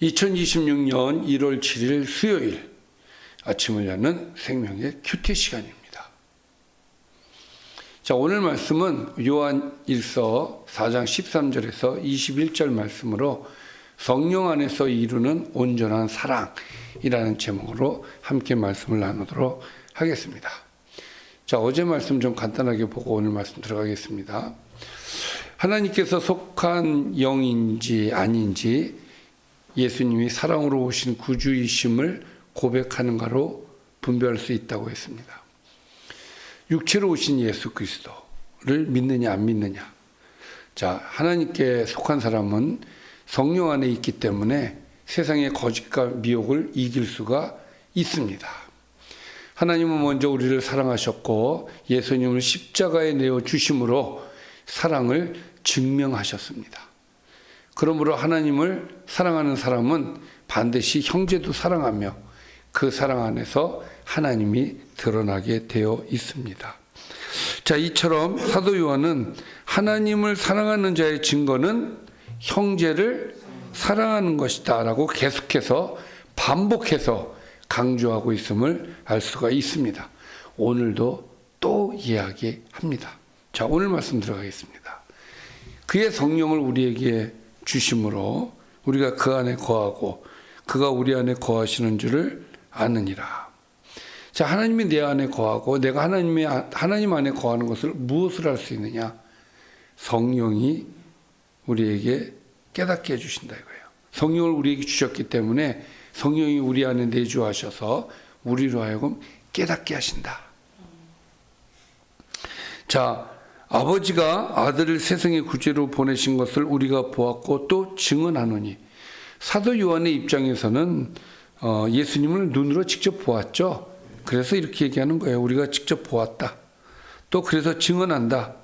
2026년 1월 7일 수요일 아침을 여는 생명의 큐티 시간입니다. 자, 오늘 말씀은 요한 1서 4장 13절에서 21절 말씀으로 성령 안에서 이루는 온전한 사랑이라는 제목으로 함께 말씀을 나누도록 하겠습니다. 자, 어제 말씀 좀 간단하게 보고 오늘 말씀 들어가겠습니다. 하나님께서 속한 영인지 아닌지 예수님이 사랑으로 오신 구주이심을 고백하는가로 분별할 수 있다고 했습니다. 육체로 오신 예수 그리스도를 믿느냐 안 믿느냐. 자, 하나님께 속한 사람은 성령 안에 있기 때문에 세상의 거짓과 미혹을 이길 수가 있습니다. 하나님은 먼저 우리를 사랑하셨고 예수님을 십자가에 내어 주심으로 사랑을 증명하셨습니다. 그러므로 하나님을 사랑하는 사람은 반드시 형제도 사랑하며 그 사랑 안에서 하나님이 드러나게 되어 있습니다. 자, 이처럼 사도 요한은 하나님을 사랑하는 자의 증거는 형제를 사랑하는 것이다 라고 계속해서 반복해서 강조하고 있음을 알 수가 있습니다. 오늘도 또 이야기합니다. 자, 오늘 말씀 들어가겠습니다. 그의 성령을 우리에게 주심으로 우리가 그 안에 거하고 그가 우리 안에 거하시는 줄을 아느니라. 자, 하나님이 내 안에 거하고 내가 하나님 안에 거하는 것을 무엇을 할 수 있느냐? 성령이 우리에게 깨닫게 해주신다 이거예요. 성령을 우리에게 주셨기 때문에 성령이 우리 안에 내주하셔서 우리로 하여금 깨닫게 하신다. 자, 아버지가 아들을 세상의 구주로 보내신 것을 우리가 보았고 또 증언하노니. 사도 요한의 입장에서는 예수님을 눈으로 직접 보았죠. 그래서 이렇게 얘기하는 거예요. 우리가 직접 보았다. 또 그래서 증언한다.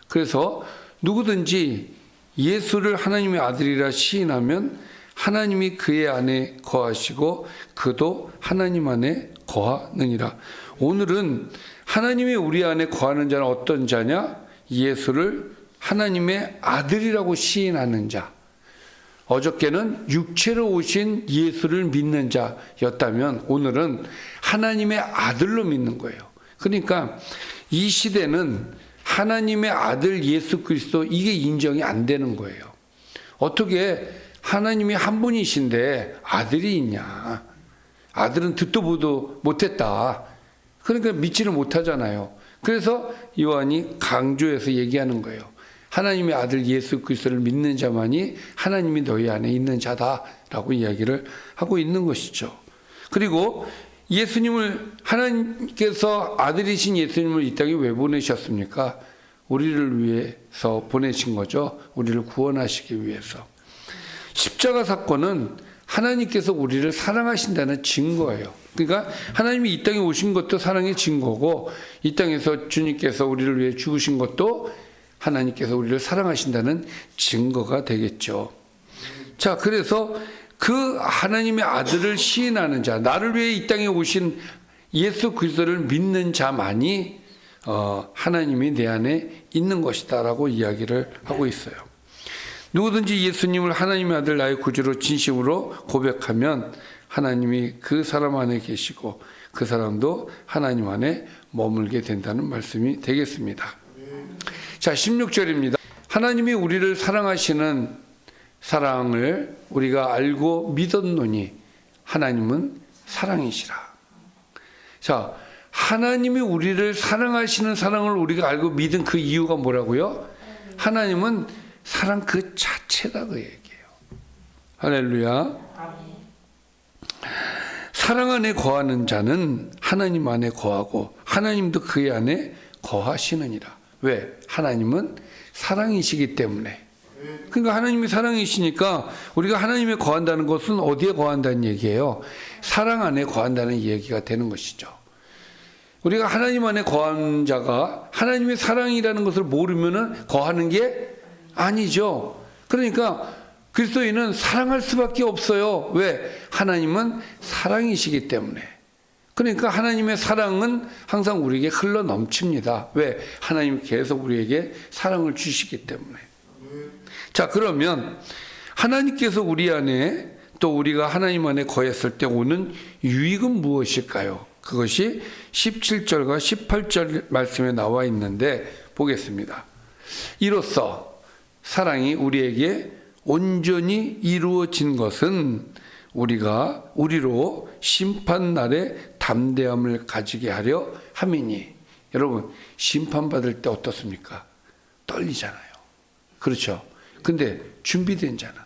그래서 누구든지 예수를 하나님의 아들이라 시인하면 하나님이 그의 안에 거하시고 그도 하나님 안에 거하느니라. 오늘은 하나님이 우리 안에 거하는 자는 어떤 자냐? 예수를 하나님의 아들이라고 시인하는 자. 어저께는 육체로 오신 예수를 믿는 자였다면 오늘은 하나님의 아들로 믿는 거예요. 그러니까 이 시대는 하나님의 아들 예수 그리스도 이게 인정이 안 되는 거예요. 어떻게 하나님이 한 분이신데 아들이 있냐. 아들은 듣도 보도 못했다. 그러니까 믿지를 못하잖아요. 그래서 요한이 강조해서 얘기하는 거예요. 하나님의 아들 예수 그리스도를 믿는 자만이 하나님이 너희 안에 있는 자다라고 이야기를 하고 있는 것이죠. 그리고 예수님을 하나님께서 아들이신 예수님을 이 땅에 왜 보내셨습니까? 우리를 위해서 보내신 거죠. 우리를 구원하시기 위해서. 십자가 사건은 하나님께서 우리를 사랑하신다는 증거예요. 그러니까 하나님이 이 땅에 오신 것도 사랑의 증거고 이 땅에서 주님께서 우리를 위해 죽으신 것도 하나님께서 우리를 사랑하신다는 증거가 되겠죠. 자, 그래서 그 하나님의 아들을 시인하는 자, 나를 위해 이 땅에 오신 예수 그리스도를 믿는 자만이 하나님이 내 안에 있는 것이다라고 이야기를 하고 있어요. 누구든지 예수님을 하나님의 아들 나의 구주로 진심으로 고백하면 하나님이 그 사람 안에 계시고 그 사람도 하나님 안에 머물게 된다는 말씀이 되겠습니다. 자, 16절입니다. 하나님이 우리를 사랑하시는 사랑을 우리가 알고 믿었노니 하나님은 사랑이시라. 자, 하나님이 우리를 사랑하시는 사랑을 우리가 알고 믿은 그 이유가 뭐라고요? 하나님은 사랑 그 자체다 그 얘기예요. 할렐루야. 사랑 안에 거하는 자는 하나님 안에 거하고 하나님도 그의 안에 거하시느니라. 왜? 하나님은 사랑이시기 때문에. 그러니까 하나님이 사랑이시니까 우리가 하나님에 거한다는 것은 어디에 거한다는 얘기예요? 사랑 안에 거한다는 얘기가 되는 것이죠. 우리가 하나님 안에 거한 자가 하나님의 사랑이라는 것을 모르면은 거하는 게 아니죠. 그러니까 그리스도인은 사랑할 수밖에 없어요. 왜? 하나님은 사랑이시기 때문에. 그러니까 하나님의 사랑은 항상 우리에게 흘러 넘칩니다. 왜? 하나님이 계속 우리에게 사랑을 주시기 때문에. 자, 그러면 하나님께서 우리 안에 또 우리가 하나님 안에 거했을 때 오는 유익은 무엇일까요? 그것이 17절과 18절 말씀에 나와 있는데 보겠습니다. 이로써 사랑이 우리에게 온전히 이루어진 것은 우리로 심판날에 담대함을 가지게 하려 함이니. 여러분, 심판받을 때 어떻습니까? 떨리잖아요. 그렇죠? 근데 준비된 자는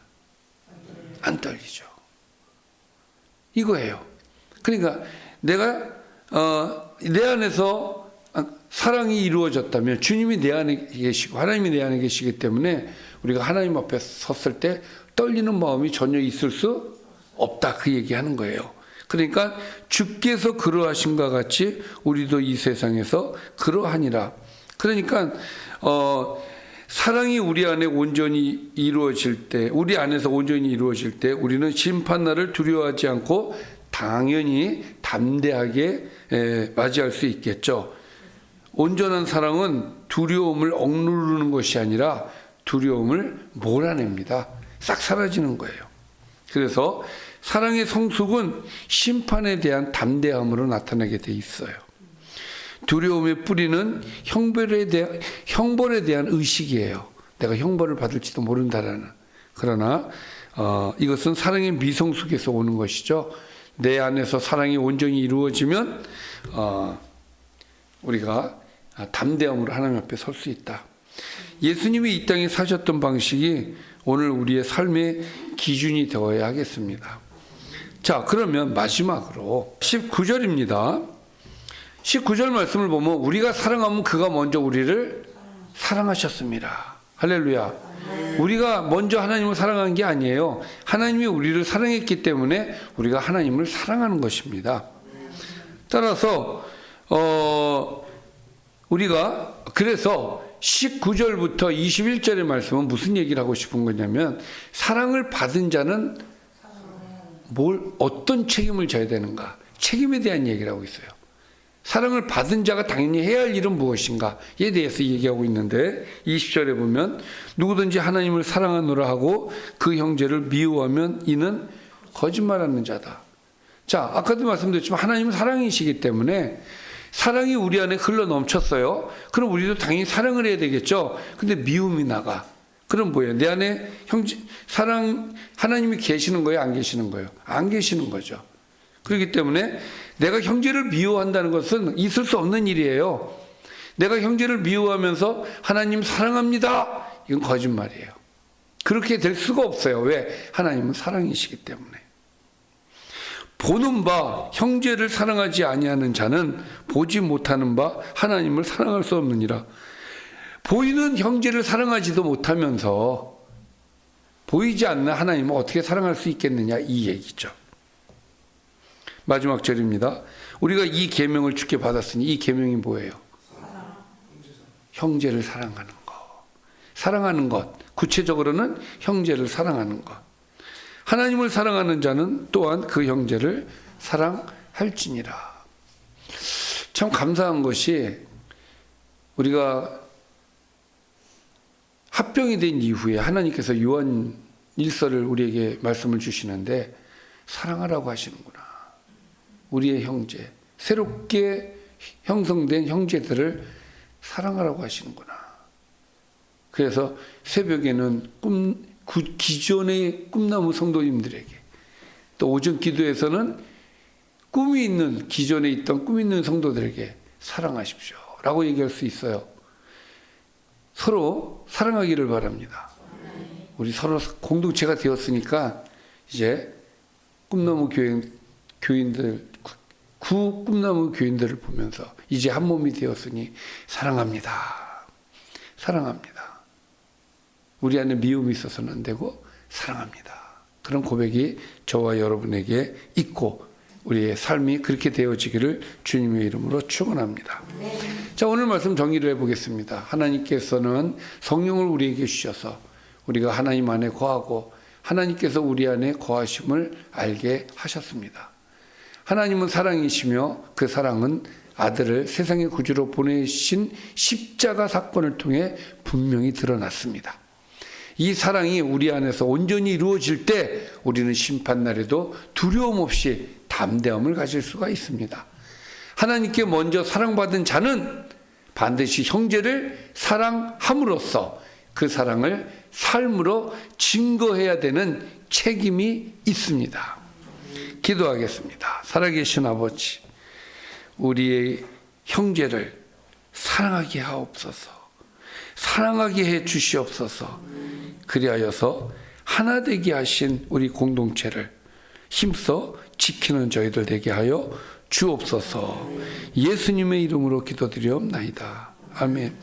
안 떨리죠. 이거예요. 그러니까 내가 내 안에서 사랑이 이루어졌다면 주님이 내 안에 계시고 하나님이 내 안에 계시기 때문에 우리가 하나님 앞에 섰을 때 떨리는 마음이 전혀 있을 수 없다, 그 얘기하는 거예요. 그러니까 주께서 그러하신과 같이 우리도 이 세상에서 그러하니라. 그러니까 사랑이 우리 안에 온전히 이루어질 때, 우리 안에서 온전히 이루어질 때 우리는 심판날을 두려워하지 않고 당연히 담대하게 맞이할 수 있겠죠. 온전한 사랑은 두려움을 억누르는 것이 아니라 두려움을 몰아냅니다. 싹 사라지는 거예요. 그래서 사랑의 성숙은 심판에 대한 담대함으로 나타나게 돼 있어요. 두려움의 뿌리는 형벌에 대한 의식이에요. 내가 형벌을 받을지도 모른다라는. 그러나 이것은 사랑의 미성숙에서 오는 것이죠. 내 안에서 사랑이 온전히 이루어지면 우리가 담대함으로 하나님 앞에 설 수 있다. 예수님이 이 땅에 사셨던 방식이 오늘 우리의 삶의 기준이 되어야 하겠습니다. 자, 그러면 마지막으로 19절입니다. 19절 말씀을 보면 우리가 사랑하면 그가 먼저 우리를 사랑하셨습니다. 할렐루야. 우리가 먼저 하나님을 사랑한 게 아니에요. 하나님이 우리를 사랑했기 때문에 우리가 하나님을 사랑하는 것입니다. 따라서 우리가 그래서 19절부터 21절의 말씀은 무슨 얘기를 하고 싶은 거냐면 사랑을 받은 자는 어떤 책임을 져야 되는가, 책임에 대한 얘기를 하고 있어요. 사랑을 받은 자가 당연히 해야 할 일은 무엇인가에 대해서 얘기하고 있는데 20절에 보면 누구든지 하나님을 사랑하노라 하고 그 형제를 미워하면 이는 거짓말하는 자다. 자, 아까도 말씀드렸지만 하나님은 사랑이시기 때문에 사랑이 우리 안에 흘러 넘쳤어요. 그럼 우리도 당연히 사랑을 해야 되겠죠. 근데 미움이 나가. 그럼 뭐예요? 내 안에 하나님이 계시는 거예요? 안 계시는 거예요? 안 계시는 거죠. 그렇기 때문에 내가 형제를 미워한다는 것은 있을 수 없는 일이에요. 내가 형제를 미워하면서 하나님 사랑합니다. 이건 거짓말이에요. 그렇게 될 수가 없어요. 왜? 하나님은 사랑이시기 때문에. 보는 바 형제를 사랑하지 아니하는 자는 보지 못하는 바 하나님을 사랑할 수 없느니라. 보이는 형제를 사랑하지도 못하면서 보이지 않는 하나님을 어떻게 사랑할 수 있겠느냐, 이 얘기죠. 마지막 절입니다. 우리가 이 계명을 주께 받았으니 이 계명이 뭐예요? 형제를 사랑하는 것. 사랑하는 것. 구체적으로는 형제를 사랑하는 것. 하나님을 사랑하는 자는 또한 그 형제를 사랑할지니라. 참 감사한 것이 우리가 합병이 된 이후에 하나님께서 요한 1서를 우리에게 말씀을 주시는데 사랑하라고 하시는구나. 우리의 형제, 새롭게 형성된 형제들을 사랑하라고 하시는구나. 그래서 새벽에는 기존의 꿈나무 성도님들에게, 또 오전 기도에서는 꿈이 있는, 기존에 있던 꿈 있는 성도들에게 사랑하십시오 라고 얘기할 수 있어요. 서로 사랑하기를 바랍니다. 우리 서로 공동체가 되었으니까 이제 꿈나무 교인들, 꿈나무 교인들을 보면서 이제 한 몸이 되었으니 사랑합니다. 사랑합니다. 우리 안에 미움이 있어서는 안 되고 사랑합니다. 그런 고백이 저와 여러분에게 있고 우리의 삶이 그렇게 되어지기를 주님의 이름으로 축원합니다. 자, 오늘 말씀 정리를 해보겠습니다. 하나님께서는 성령을 우리에게 주셔서 우리가 하나님 안에 거하고 하나님께서 우리 안에 거하심을 알게 하셨습니다. 하나님은 사랑이시며 그 사랑은 아들을 세상의 구주로 보내신 십자가 사건을 통해 분명히 드러났습니다. 이 사랑이 우리 안에서 온전히 이루어질 때 우리는 심판날에도 두려움 없이 담대함을 가질 수가 있습니다. 하나님께 먼저 사랑받은 자는 반드시 형제를 사랑함으로써 그 사랑을 삶으로 증거해야 되는 책임이 있습니다. 기도하겠습니다. 살아계신 아버지, 우리의 형제를 사랑하게 하옵소서. 사랑하게 해 주시옵소서. 그리하여서 하나 되게 하신 우리 공동체를 힘써 지키는 저희들 되게 하여 주옵소서. 예수님의 이름으로 기도드리옵나이다. 아멘.